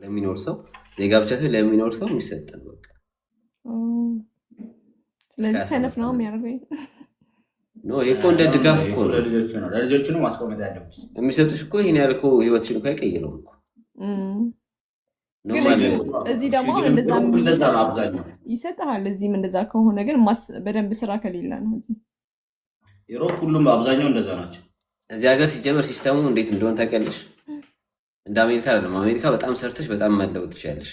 ለሚኖር ሰው ዜጋ ብቻ ሳይሆን ለሚኖር ሰው የሚሰጥ ነው። በቃ ስለዚህ ሰነፍ ነው የሚያደርገኝ። ኖ ይሄ እኮ እንደ ድጋፍ እኮ ነው። ለልጆቹ ነው ማስቆመጥ ያለብሽ። የሚሰጡሽ እኮ ይሄን ያህል እኮ ህይወትሽን እኮ አይቀይረውም እኮ። እዚህ ደግሞ ይሰጥሃል። እዚህም እንደዛ ከሆነ ግን በደንብ ስራ ከሌለ ነው። እዚህ ዩሮፕ ሁሉም አብዛኛው እንደዛ ናቸው። እዚህ ሀገር ሲጀመር ሲስተሙ እንዴት እንደሆነ ታውቂያለሽ? እንደ አሜሪካ አይደለም። አሜሪካ በጣም ሰርተሽ በጣም መለወጥ ትችያለሽ።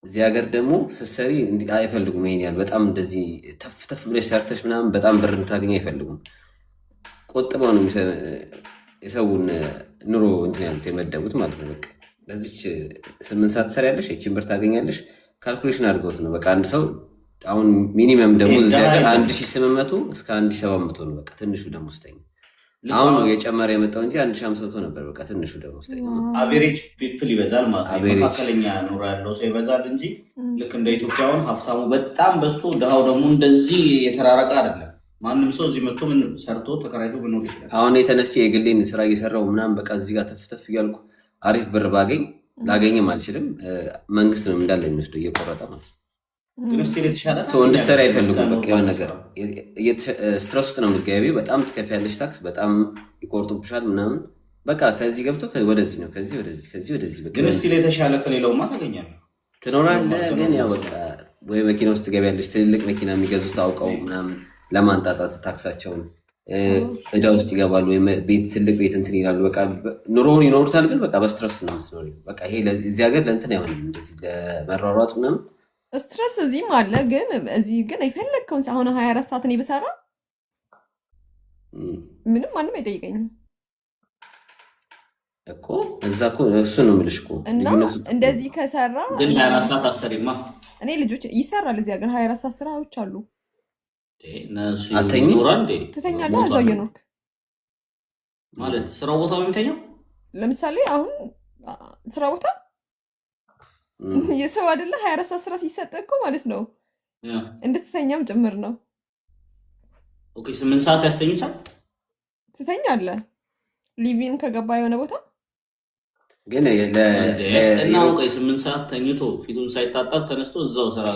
እዚህ ሀገር ደግሞ ስትሰሪ አይፈልጉም። ይሄን ያህል በጣም እንደዚህ ተፍ ተፍ ብለሽ ሰርተሽ ምናምን በጣም ብር እንድታገኝ አይፈልጉም። ቆጥበው ነው የሰውን ኑሮ እንትን ያሉት የመደቡት ማለት ነው። በቃ በዚች 8 ሰዓት ትሰሪያለሽ፣ ይህችን ብር ታገኛለሽ። ካልኩሌሽን አድርገውት ነው በቃ አንድ ሰው አሁን ሚኒመም ደግሞ እዚህ ሀገር 1800 እስከ 1700 ነው በቃ ትንሹ ደሞዝተኛ። አሁን ነው የጨመረ የመጣው እንጂ 1500 ነበር በቃ ትንሹ ደሞዝተኛ። አቬሬጅ ፒፕል ይበዛል ማለት ነው። መካከለኛ ኑሮ ያለው ሰው ይበዛል እንጂ ልክ እንደ ኢትዮጵያውን ሀብታሙ በጣም በዝቶ ድሃው ደግሞ እንደዚህ የተራረቀ አይደለም። ማንም ሰው እዚህ መጥቶ ምን ሰርቶ ተከራይቶ መኖር ይችላል። አሁን የተነስቼ የግሌን ስራ እየሰራው ምናምን በቃ እዚህ ጋር ተፍተፍ እያልኩ አሪፍ ብር ባገኝ ላገኝም አልችልም። መንግስት ነው እንዳለ የሚወስደው እየቆረጠ ማለት ነው። እንድትሰሪ አይፈልጉም። በቃ የሆነ ነገር ስትረስ ውስጥ ነው የምትገቢው። በጣም ትከፍያለሽ ታክስ፣ በጣም ይቆርጡብሻል ምናምን። በቃ ከዚህ ገብቶ ወደዚህ ነው ከዚህ ወደዚህ ከዚህ ወደዚህ። ግን ስቲል የተሻለ ከሌላውማ ታገኛለህ ትኖራለህ። ግን ያው በቃ ወይ መኪና ውስጥ ትገቢያለሽ። ትልልቅ መኪና የሚገዙት አውቀው ምናምን ለማንጣጣት ታክሳቸውን እዳ ውስጥ ይገባሉ። ቤት ትልቅ ቤት እንትን ይላሉ። በቃ ኑሮውን ይኖሩታል። ግን በቃ በስትረስ ነው የምትኖሪው። በቃ ይሄ እዚህ ሀገር ለእንትን አይሆንም እንደዚህ ለመሯሯጥ ምናምን ስትረስ እዚህም አለ። ግን እዚህ ግን የፈለግከውን አሁን 24 ሰዓት እኔ ብሰራ ምንም ማንም አይጠይቀኝም እኮ እዛ እኮ እሱ ነው የምልሽ እኮ። እና እንደዚህ ከሰራ ግን 24 ሰዓት አሰሪማ እኔ ልጆች ይሰራል እዚህ ሀገር 24 ሰዓት ስራዎች አሉ። ትተኛለህ እዛው እየኖርክ ማለት ስራው ቦታ ነው የምተኛው። ለምሳሌ አሁን ስራ ቦታ የሰው አይደለ 24 ሰዓት ስራ ሲሰጥ እኮ ማለት ነው እንድትተኛም ጭምር ነው። ኦኬ 8 ሰዓት ያስተኙታል። ትተኛለህ ሊቪን ከገባ የሆነ ቦታ ግን ለናው 8 ሰዓት ተኝቶ ፊቱን ሳይታጠብ ተነስቶ እዛው ስራ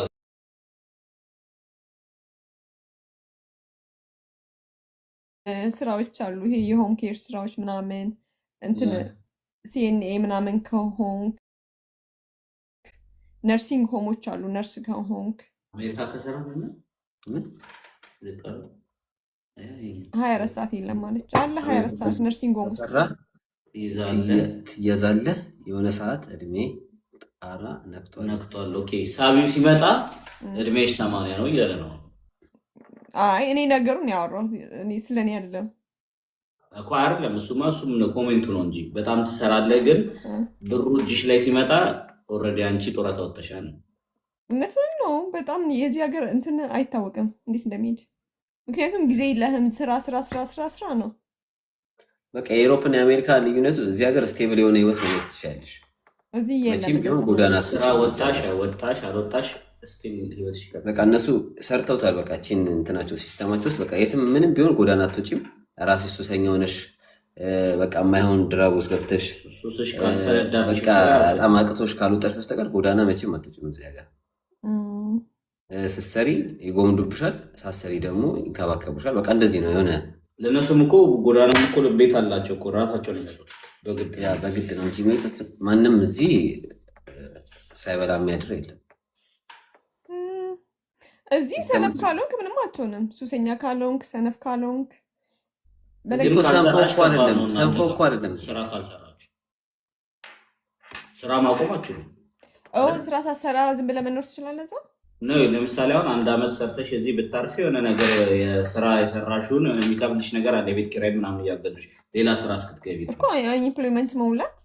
ስራዎች አሉ። ይሄ የሆም ኬር ስራዎች ምናምን እንትን ሲኤንኤ ምናምን ከሆንክ ነርሲንግ ሆሞች አሉ። ነርስ ከሆንክ አሜሪካ ከሰራ ምን 24 ሰዓት የለም ማለት አለ። 24 ሰዓት ነርሲንግ ሆም ውስጥ ትያዛለህ። የሆነ ሰዓት እድሜ ጣራ ነክቷል። ኦኬ ሳቢው ሲመጣ እድሜሽ 80 ነው እያለ ነው። አይ እኔ ነገሩን ያወራሁት እኔ ስለኔ አይደለም እኮ አይደለም። እሱም ኮሜንቱ ነው እንጂ በጣም ትሰራለህ። ግን ብሩ እጅሽ ላይ ሲመጣ ኦልሬዲ አንቺ ጡረታ ወጥተሻል። እውነትን ነው። በጣም የዚህ ሀገር እንትን አይታወቅም እንዴት እንደሚሄድ። ምክንያቱም ጊዜ የለህም። ስራ ስራ ስራ ስራ ስራ ነው በቃ። የአውሮፓና የአሜሪካ ልዩነቱ እዚህ ሀገር ስቴብል የሆነ ህይወት መኖር ትችላለሽ። እዚህ መቼም ቢሆን ጎዳና ስራ ወጣሽ አልወጣሽ ስቲል ህይወትሽ ይቀጥላል። በቃ እነሱ ሰርተውታል። በቃ እቺን እንትናቸው ሲስተማቸው ውስጥ በቃ የትም ምንም ቢሆን ጎዳና አትወጪም። ራስሽ ሱሰኛ ሆነሽ በቃ የማይሆን ድራግ ውስጥ ገብተሽ በቃ በጣም አቅቶሽ ካልወጣሽ በስተቀር ጎዳና መቼም አትወጪም። እዚህ ሀገር ስትሰሪ ይጎምዱብሻል፣ ሳትሰሪ ደግሞ ይንከባከቡሻል። በቃ እንደዚህ ነው የሆነ። ለእነሱም እኮ ጎዳና እኮ ቤት አላቸው እኮ ራሳቸው ነው የሚመጡት። በግድ ነው እንጂ የሚመጡት። ማንም እዚህ ሳይበላ የሚያድር የለም። እዚህ ሰነፍ ካልሆንክ ምንም አትሆንም። ሱሰኛ ካልሆንክ ሰነፍ ካልሆንክ ሰንፎ እኮ አይደለም። ስራ ካልሰራችሁ ስራ ማቆማችሁ ስራ ሳሰራ ዝም ብለህ መኖር ትችላለህ እዛ ነው። ለምሳሌ አሁን 1 ዓመት ሰርተሽ እዚህ ብታርፊ የሆነ ነገር የስራ የሰራሽውን የሚከብድሽ ነገር አለ። የቤት ኪራይ ምናምን እያገዱሽ ሌላ ስራ እስክትገቢ እኮ ኢምፕሎይመንት መሙላት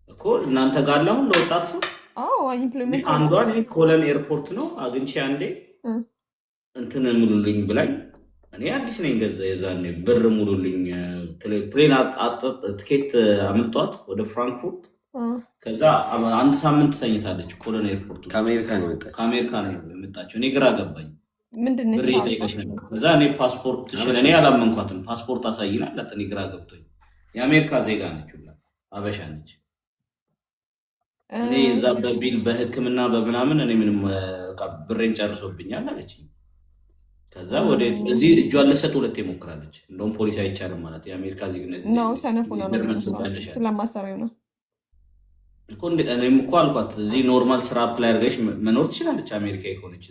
እኮ እናንተ ጋር አሁን ለወጣት ሰው ኢምፕሎይመንት አንዷን ኮለን ኤርፖርት ነው አግኝቼ አንዴ እንትን ሙሉልኝ ብላኝ እኔ አዲስ ነኝ ገዛ የዛኔ ብር ሙሉልኝ ፕሌን ትኬት አምልጧት ወደ ፍራንክፉርት። ከዛ 1 ሳምንት ተኝታለች ኮሎና ኤርፖርት። ከአሜሪካ ነው የመጣችው። እኔ ግራ ገባኝ። ምንድነው ብር እየጠየቀች ነበር። ከዛ እኔ ፓስፖርት እኔ አላመንኳትም። ፓስፖርት አሳይና እኔ ግራ ገብቶኝ የአሜሪካ ዜጋ ነች ሁላ አበሻ ነች። እኔ እዛ በቢል በሕክምና በምናምን እኔ ምንም ብሬን ጨርሶብኛል አለች። ከዛ ወደ እዚህ እጇን ልሰጥ 2 ሞክራለች። እንደውም ፖሊስ አይቻልም ማለት የአሜሪካ ዜግነት ነው ሰነፉ ነው ስለማሰሪው ነው እኮ። እኔም እኮ አልኳት እዚህ ኖርማል ስራ አፕላይ አድርገሽ መኖር ትችላለች አሜሪካ የሆነች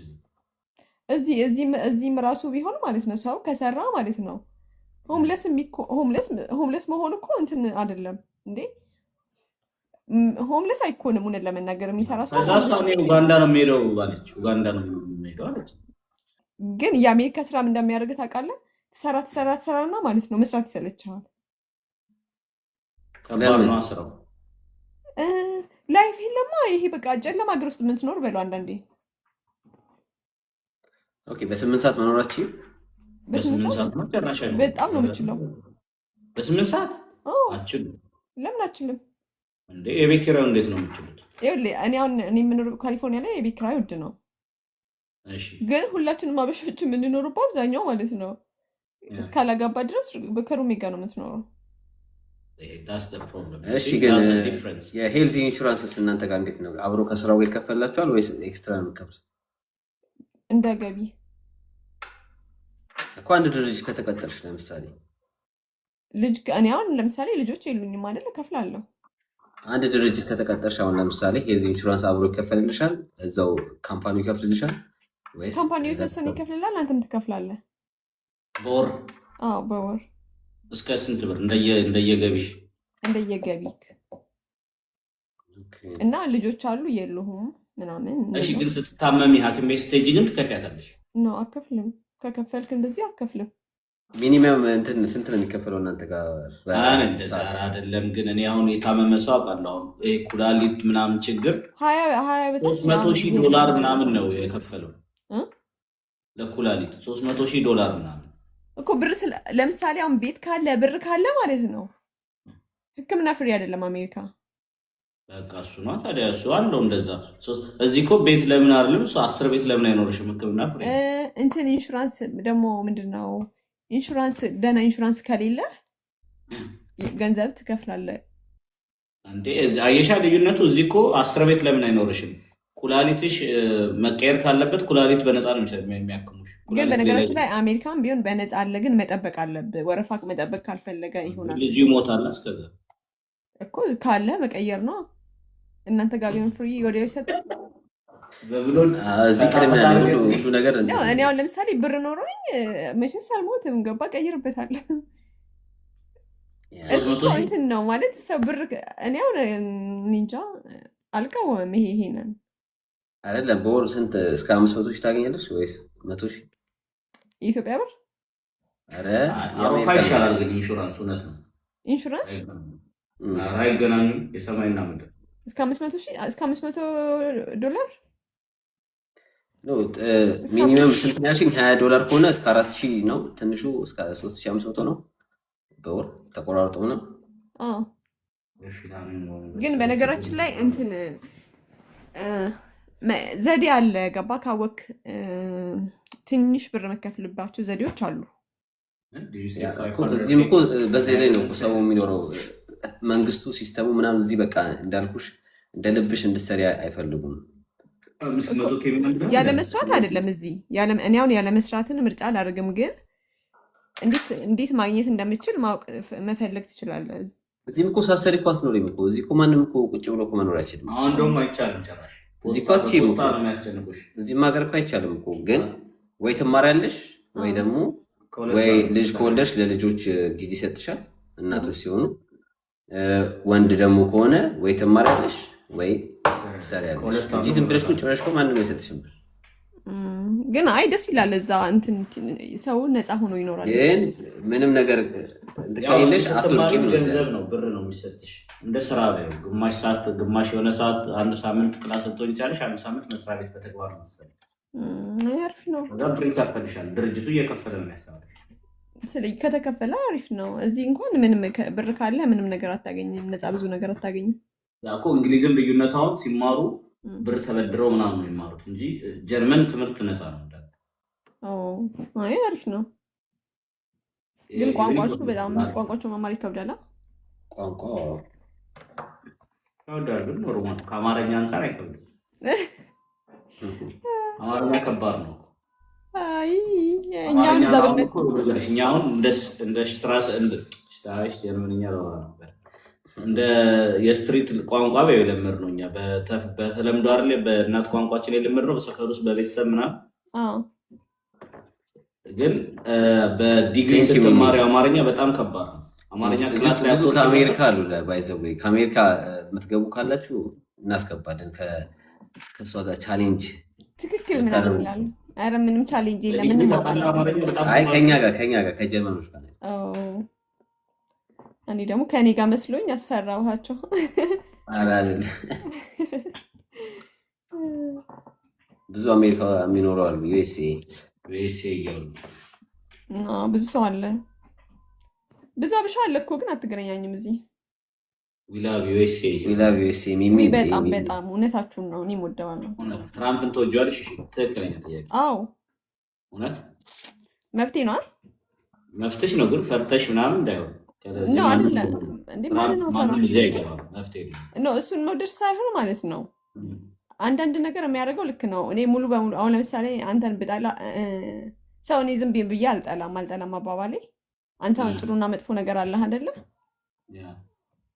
እዚህም ራሱ ቢሆን ማለት ነው ሰው ከሰራ ማለት ነው። ሆምለስ መሆን እኮ እንትን አይደለም እንዴ? ሆምለስ አይኮንም። እውነት ለመናገር የሚሰራ ሰው ኡጋንዳ ነው የሚሄደው አለች። ኡጋንዳ ነው የሚሄደው አለች። ግን የአሜሪካ ስራም እንደሚያደርግ ታውቃለህ። ትሰራና ማለት ነው መስራት ይሰለችሃል። ከባድ ነው ስራው። ላይፍ የለማ ይሄ በቃ ጨለማ ሀገር ውስጥ የምትኖር በለው አንዳንዴ። ኦኬ በ8 ሰዓት መኖራችን በ8 ሰዓት ነው በጣም ነው የምችለው። በ8 ሰዓት አችልም። ለምን አችልም እንዴ? የቤት ኪራዩ እንዴት ነው የምችሉት? እኔ የምኖረው ካሊፎርኒያ ላይ የቤት ኪራይ ውድ ነው። ግን ሁላችንም አበሾች የምንኖረው በአብዛኛው ማለት ነው እስካላጋባ ድረስ በከሩሜ ጋር ነው የምትኖረው። እሺ ግን የሄልዝ ኢንሹራንስስ እናንተ ጋር እንዴት ነው? አብሮ ከስራው ጋር ይከፈላችኋል ወይስ ኤክስትራ ነው የሚከፍሉት? እንደ ገቢ እኮ አንድ ድርጅት ከተቀጠርሽ ለምሳሌ እኔ አሁን ለምሳሌ ልጆች የሉኝም አይደል? እከፍላለሁ። አንድ ድርጅት ከተቀጠርሽ አሁን ለምሳሌ ሄልዝ ኢንሹራንስ አብሮ ይከፈልልሻል? እዛው ካምፓኒው ይከፍልልሻል ወይስ ካምፓኒው የተወሰነ ይከፍልላል? አንተም ትከፍላለህ በወር? አዎ በወር። እስከ ስንት ብር? እንደየገቢሽ እንደየገቢክ እና ልጆች አሉ የሉህም ምናምን። እሺ ግን ስትታመሚ ሐኪም ቤት ስትሄጂ ግን ትከፍያታለሽ? ነው አከፍልም። ከከፈልክ እንደዚህ አከፍልም። ሚኒመም እንትን ስንት ነው የሚከፈለው እናንተ ጋር? አይደለም ግን እኔ አሁን የታመመ ሰው አውቃለሁ። አሁን ኩላሊት ምናምን ችግር $300,000 ምናምን ነው የከፈለው ለኩላሊት $300,000 ምናምን እኮ ብር። ለምሳሌ አሁን ቤት ካለ ብር ካለ ማለት ነው ሕክምና ፍሪ አይደለም አሜሪካ። በቃ እሱ ነው ታዲያ። እሱ አለው እንደዛ። እዚህ እኮ ቤት ለምን አይደለም 10 ቤት ለምን አይኖርሽም? ሕክምና ፍሪ እንትን ኢንሹራንስ ደግሞ ምንድነው? ኢንሹራንስ ደህና ኢንሹራንስ ከሌለ ገንዘብ ትከፍላለህ እንዴ? አየሻ ልዩነቱ። እዚህ እኮ 10 ቤት ለምን አይኖርሽም? ኩላሊትሽ መቀየር ካለበት ኩላሊት በነፃ ነው የሚያክሙሽ። ግን በነገራችን ላይ አሜሪካን ቢሆን በነፃ አለ፣ ግን መጠበቅ አለብህ። ወረፋ መጠበቅ ካልፈለገ ይሆናል። ልጁ ይሞታል። እስከዛ እኮ ካለ መቀየር ነው። እናንተ ጋር ቢሆን ፍሪ ወዲያው ይሰጣል። እዚህ ቅድሚያ ሁሉ ነገር እኔ አሁን ለምሳሌ ብር ኖሮኝ መቼስ አልሞትም። ገባ ቀይርበታለሁ። እንትን ነው ማለት ሰው ብር እኔ አሁን ኒንጃ አልቃወምም። ይሄንን አይደለም በወር ስንት እስከ 500,000 ታገኛለች ወይስ 100,000 የኢትዮጵያ ብር? ኧረ አውሮፓ ይሻላል። ግን ኢንሹራንስ እውነት ነው። ኢንሹራንስ አይገናኙም። የሰማይና ምድር እስከ $500 ሚኒመም ስንት ያልሽኝ? $20 ከሆነ እስከ 4,000 ነው። ትንሹ እስከ 3,500 ነው በወር ተቆራርጦ ነው። ግን በነገራችን ላይ እንትን ዘዴ አለ። ገባ ካወክ ትንሽ ብር መከፍልባቸው ዘዴዎች አሉ። እዚህም እኮ በዚህ ላይ ነው ሰው የሚኖረው። መንግስቱ ሲስተሙ ምናምን እዚህ በቃ እንዳልኩሽ እንደ ልብሽ እንድትሰሪ አይፈልጉም። ያለ መስራት አይደለም እዚህ እኔ አሁን ያለ መስራትን ምርጫ አላደርግም። ግን እንዴት ማግኘት እንደምችል ማወቅ መፈለግ ትችላለህ። እዚህም እኮ ሳሰሪ እኮ አትኖሪም እኮ። እዚህ እኮ ማንም እኮ ቁጭ ብሎ እኮ መኖር አይችልም። አሁን ደግሞ አይቻልም ጭራሽ። እዚህ እኮ አትችይም እኮ። እዚህም ሀገር እኮ አይቻልም እኮ። ግን ወይ ትማሪያለሽ ወይ ደግሞ ወይ ልጅ ከወለድሽ ለልጆች ጊዜ ይሰጥሻል እናቶች ሲሆኑ፣ ወንድ ደግሞ ከሆነ ወይ ትማሪያለሽ ወይ ትሰሪያለሽ እንጂ ዝም ብለሽ ቁጭ ብለሽ እኮ ማንም አይሰጥሽም ብር። ግን አይ ደስ ይላል። እዛ እንትን ሰው ነፃ ሆኖ ይኖራል። ግን ምንም ነገር ከሌለሽ አትወርቂም። ገንዘብ ነው ብር ነው የሚሰጥሽ እንደ ስራ ላይ ግማሽ ሰዓት ግማሽ የሆነ ሰዓት አንድ ሳምንት ክላስ ሰጥቶኝ ይቻልሽ አንድ ሳምንት መስሪያ ቤት በተግባር ነው መሰለኝ። አሪፍ ነው። ብር ይከፈልሻል። ድርጅቱ እየከፈለ ነው ያሰራል። ስለዚህ ከተከፈለ አሪፍ ነው። እዚህ እንኳን ምንም ብር ካለ ምንም ነገር አታገኝም። ነፃ ብዙ ነገር አታገኝም። ያኮ እንግሊዝም ልዩነት አሁን ሲማሩ ብር ተበድረው ምናምን ነው የሚማሩት እንጂ ጀርመን ትምህርት ነፃ ነው እንዳለ። አይ አሪፍ ነው። ግን ቋንቋችሁ በጣም ቋንቋችሁ መማር ይከብዳል። ቋንቋ ይወዳሉ። ኖርማል ከአማርኛ አንፃር አይከብድም። አማርኛ ከባድ ነው። እኛ አሁን እንደ ሽትራስ ጀርመንኛ ነበር እንደ የስትሪት ቋንቋ የለመድ ነው። እኛ በተለምዶ አይደለ በእናት ቋንቋችን የለመድ ነው በሰፈር ውስጥ በቤተሰብ ምናምን። ግን በዲግሪ ስትማሪ አማርኛ በጣም ከባድ ነው። አማርኛ ክላስ ላይ ብዙ ከአሜሪካ አሉ ባይዘው ከአሜሪካ የምትገቡ ካላችሁ እናስገባለን። ከእሷ ጋር ቻሌንጅ ትክክል ምናምን ይላሉ። ኧረ ምንም ቻሌንጅ የለም። አይ ከኛ ጋር ከጀርመኖች ጋር እኔ ደግሞ ከኔ ጋር መስሎኝ አስፈራኋቸው። ኧረ አይደል ብዙ አሜሪካ የሚኖሩ አሉ። ዩኤስኤ እያሉ ብዙ ሰው አለ። ብዙ አበሻ አለ እኮ ግን አትገናኛኝም እዚህ። ዊላቭ ዩኤስኤ ሚሚ በጣም እውነታችሁን ነው። እኔም ወደዋለሁ። ትራምፕን ተወጇልሽ? ትክክለኛ ጥያቄ። አዎ እውነት መብቴ ነው። መፍትሽ ነው ግን ፈርተሽ ምናምን እንዳይሆን እሱን መውደድ ሳይሆን ማለት ነው። አንዳንድ ነገር የሚያደርገው ልክ ነው። እኔ ሙሉ በሙሉ አሁን ለምሳሌ አንተን ብጠላ ሰው እኔ ዝም ብዬ አልጠላም አባባሌ። አንተ አሁን ጥሩና መጥፎ ነገር አለህ አይደለ?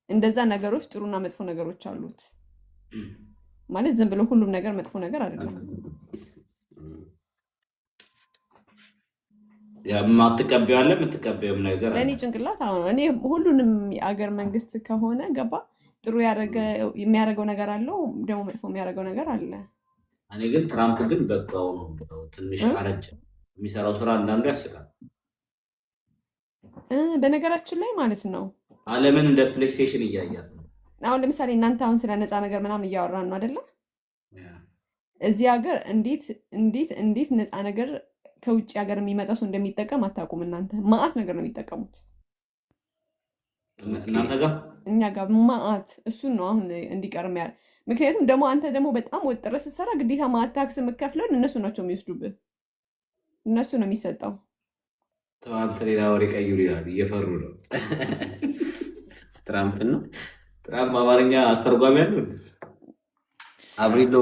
እንደዛ ነገሮች ጥሩና መጥፎ ነገሮች አሉት ማለት ዝም ብሎ ሁሉም ነገር መጥፎ ነገር አይደለም። የማትቀበይው አለ የምትቀበይውም ነገር አለ። ለእኔ ጭንቅላት አሁን እኔ ሁሉንም የአገር መንግስት ከሆነ ገባ ጥሩ የሚያደርገው ነገር አለው፣ ደግሞ መጥፎ የሚያደርገው ነገር አለ። እኔ ግን ትራምፕ ግን በቃው ነው ትንሽ አረጀ። የሚሰራው ስራ አንዳንዱ ያስቃል። በነገራችን ላይ ማለት ነው ዓለምን እንደ ፕሌይስቴሽን እያያት ነው። አሁን ለምሳሌ እናንተ አሁን ስለ ነፃ ነገር ምናምን እያወራን ነው አይደለ? እዚህ ሀገር እንዴት ነፃ ነገር ከውጭ ሀገር የሚመጣ ሰው እንደሚጠቀም አታውቁም እናንተ። ማአት ነገር ነው የሚጠቀሙት እናንተ ጋር፣ እኛ ጋር ማአት። እሱን ነው አሁን እንዲቀር የሚያደርግ። ምክንያቱም ደግሞ አንተ ደግሞ በጣም ወጥረህ ስትሰራ ግዴታ ማአት ታክስ የምከፍለው እነሱ ናቸው የሚወስዱብህ፣ እነሱ ነው የሚሰጠው። አንተ ሌላ ወሬ ቀይሩ ይላሉ፣ እየፈሩ ነው። ትራምፕ ነው ትራምፕ አማርኛ አስተርጓሚ ያለው አብሪሎ